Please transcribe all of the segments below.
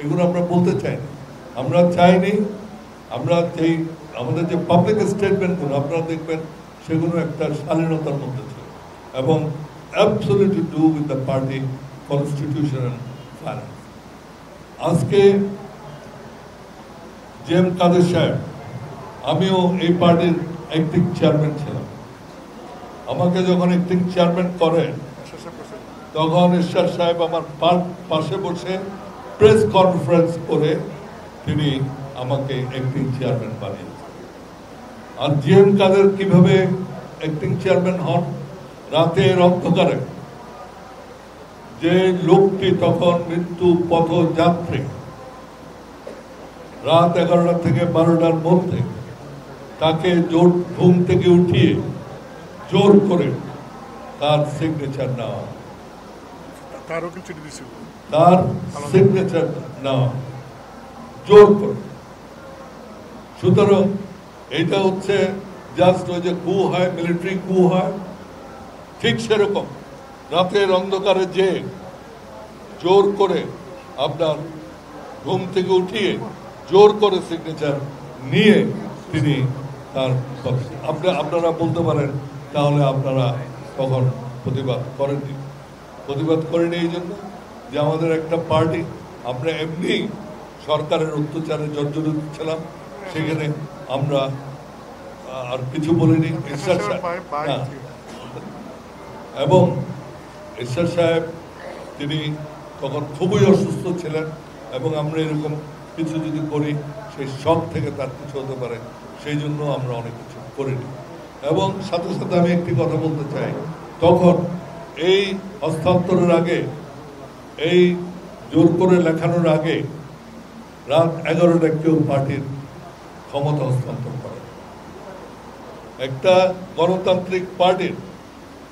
এগুলো আমরা বলতে চাইনি। আমরা চাইনি, আমরা যেই আমাদের যে পাবলিক স্টেটমেন্টগুলো আপনারা দেখবেন সেগুলো একটা শালীনতার মধ্যে ছিল এবং absolutely do with the party constitution and finance. আজকে জেএম কাদের সাহেব, আমিও এই পার্টির অ্যাক্টিং চেয়ারম্যান ছিলাম। আমাকে যখন অ্যাক্টিং চেয়ারম্যান করেন তখন এরশাদ সাহেব আমার পাশে বসে প্রেস কনফারেন্স করে তিনি আমাকে অ্যাক্টিং চেয়ারম্যান বানিয়েছেন। আর জেএম কাদের কিভাবে অ্যাক্টিং চেয়ারম্যান হন? রাতের অন্ধকারে যে লোকটি তখন মৃত্যু পথযাত্রী, রাত 11টা থেকে 12টার মধ্যে তাকে জোর ঘুম থেকে উঠিয়ে জোর করে তার সিগনেচার নেওয়া, তার সিগনেচার নেওয়া জোর করে। সুতরাং এটা হচ্ছে জাস্ট ওই যে কু হয়, মিলিটারি কু হয়, ঠিক সেরকম রাতের অন্ধকারে যে জোর করে আপনার ঘুম থেকে উঠিয়ে জোর করে সিগনেচার নিয়ে তিনি তার আপনারা বলতে পারেন তাহলে আপনারা তখন প্রতিবাদ করেননি। প্রতিবাদ করেনি এই জন্য যে আমাদের একটা পার্টি, আমরা এমনি সরকারের অত্যাচারে জর্জরিত ছিলাম, সেখানে আমরা আর কিছু বলিনি। এরশাদ সাহেব এবং এরশাদ সাহেব তিনি তখন খুবই অসুস্থ ছিলেন এবং আমরা এরকম কিছু যদি করি সেই শখ থেকে তার কিছু হতে পারে, সেই জন্য আমরা অনেক কিছু করিনি। এবং সাথে সাথে আমি একটি কথা বলতে চাই, তখন এই হস্তান্তরের আগে, এই জোর করে লেখানোর আগে রাত 11টায় কেউ পার্টির ক্ষমতা হস্তান্তর করে। একটা গণতান্ত্রিক পার্টির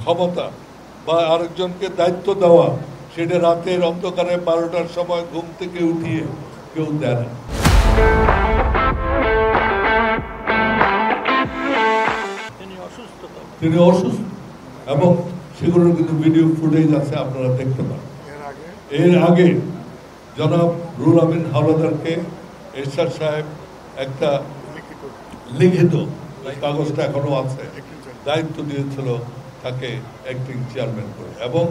ক্ষমতা বা আরেকজনকে দায়িত্ব দেওয়া, সেটা রাতের অন্ধকারে 12টার সময় ঘুম থেকে উঠিয়ে কেউ দেয় না। তিনি অসুস্থ এবং সেগুলোর কিন্তু ভিডিও ফুটেজ আছে, আপনারা দেখতে পারেন। এর আগে জনাব রুহুল আমিন হাওলাদারকে এরশাদ সাহেব একটা লিখিত, কাগজটা এখনো আছে, দায়িত্ব দিয়েছিল তাকে অ্যাক্টিং চেয়ারম্যান করে এবং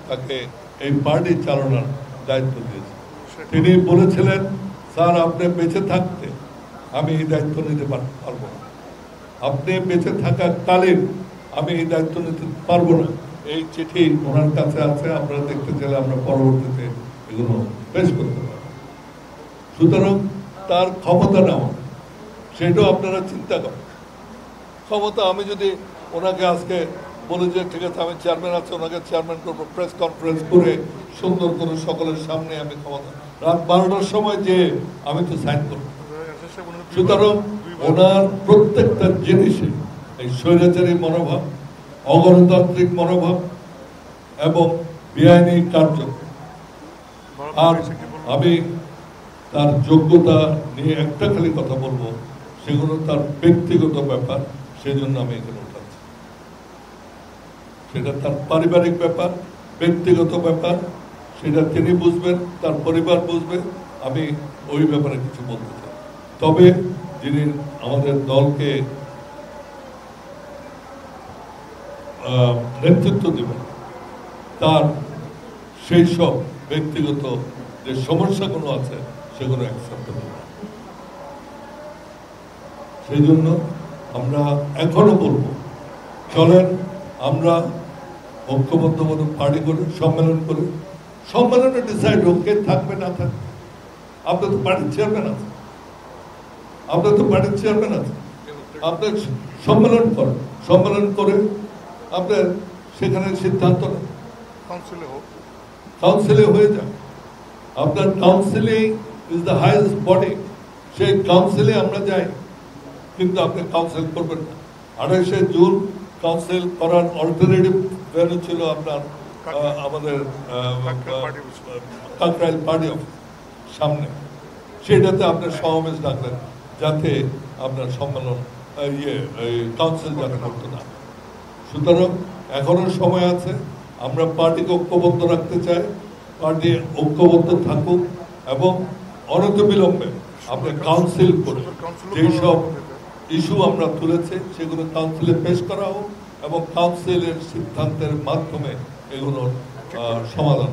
তাকে এই পার্টি চালানোর দায়িত্ব দিয়েছে। তিনি বলেছিলেন, স্যার আপনি বেঁচে থাকতে আমি এই দায়িত্ব নিতে পারবো না, আপনি বেঁচে থাকাকালীন আমি এই দায়িত্ব নিতে পারবো না। এই চিঠি ওনার কাছে আছে, আপনারা দেখতে চাইলে আমরা পরবর্তীতে এগুলো পেশ করতে পারবো। সুতরাং তার ক্ষমতা নেওয়া, সেটাও আপনারা চিন্তা করেন। ক্ষমতা, আমি যদি ওনাকে আজকে বলে যে ঠিক আছে আমি চেয়ারম্যান আছে, ওনাকে চেয়ারম্যান করবো, প্রেস কনফারেন্স করে সুন্দর করে সকলের সামনে আমি ক্ষমতা, রাত 12টার সময় যে আমি তো সাইন করবো। সুতরাং ওনার প্রত্যেকটা জিনিসে এই স্বৈরাচারী মনোভাব, অগণতান্ত্রিক মনোভাব এবং বেআইনি কার্য, আর আমি তার যোগ্যতা নিয়ে একটা খালি কথা বলবো, সেগুলো তার ব্যক্তিগত ব্যাপার, সেজন্য আমি এখানে উঠাচ্ছি। সেটা তার পারিবারিক ব্যাপার, ব্যক্তিগত ব্যাপার, সেটা তিনি বুঝবেন, তার পরিবার বুঝবে। আমি ওই ব্যাপারে কিছু বলতে চাই। তবে যিনি আমাদের দলকে নেতৃত্ব দেবেন, তার সেই সব ব্যক্তিগত যে সমস্যাগুলো আছে সেগুলো অ্যাকসেপ্টেবল। সেই জন্য আমরা এখনো বলবো, চলেন আমরা ঐক্যবদ্ধভাবে পার্টি করে সম্মেলন করি, সম্মেলনে ডিসাইড হোক কে থাকবে না থাকবে। আপনার তো পার্টির চেয়ারম্যান আছে, আপনার তো পার্টির চেয়ারম্যান আছে, আপনার সম্মেলন করেন, সম্মেলন করে আপনার সেখানে সিদ্ধান্ত নেন, কাউন্সিলে হয়ে যান। আপনার counselling is the highest body, সেই কাউন্সিলে আমরা যাই, কিন্তু আপনি কাউন্সিল করবেন না। 28শে জুন কাউন্সিল করার অল্টারনেটিভ ভ্যালু ছিল আপনার আমাদের কাকরাইল পার্টি অফিস সামনে, সেটাতে আপনার সমাবেশ ডাকলেন যাতে আপনার সম্মেলন কাউন্সিল যাতে করতে না। সুতরাং এখনো সময় আছে, আমরা পার্টিকে ঐক্যবদ্ধ রাখতে চাই, পার্টি ঐক্যবদ্ধ থাকুক এবং অনতিবিলম্বে আপনি কাউন্সিল করে যেসব ইস্যু আমরা তুলেছি সেগুলো কাউন্সিলে পেশ করা হোক এবং কাউন্সিলের সিদ্ধান্তের মাধ্যমে এগুলোর সমাধান